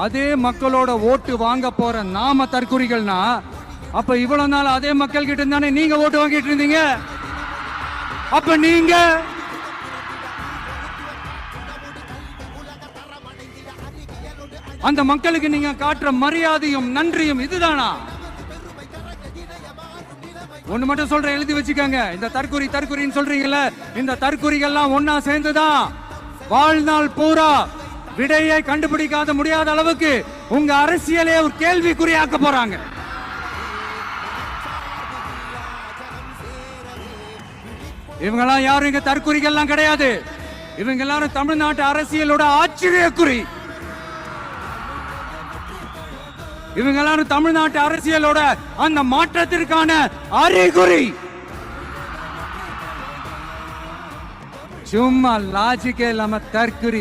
அதே மக்களோட ஓட்டு வாங்க போற நாம தற்குறிகள்னா, அப்ப இவ்வளவு நாள் அதே மக்கள் கிட்ட தானே நீங்க ஓட்டு வாங்கிட்டு இருந்தீங்க. அப்ப நீங்க அந்த மக்களுக்கு நீங்க காட்டுற மரியாதையும் நன்றியும் இதுதானா? ஒண்ணு மட்டும் சொல்றேன், எழுதி வச்சுக்கோங்க. இந்த தற்குறின்னு சொல்றீங்கல்ல, இந்த தற்குறிகள்லாம் ஒன்னா சேர்ந்துதான் வாழ்நாள் பூரா விடையை கண்டுபிடிக்காத முடியாத அளவுக்கு உங்க அரசியலே ஒரு கேள்விக்குறியாக்க போறாங்க. இவங்கெல்லாம் யாரும் இங்க தற்குறிகள்லாம் கிடையாது. இவங்க எல்லாரும் தமிழ்நாட்டு அரசியலோட ஆச்சரியக்குறி. இவங்க எல்லாரும் தமிழ்நாட்டு அரசியலோட அந்த மாற்றத்திற்கான அறிகுறி. சும்மா லாஜிக்கே இல்லாம தற்குறி.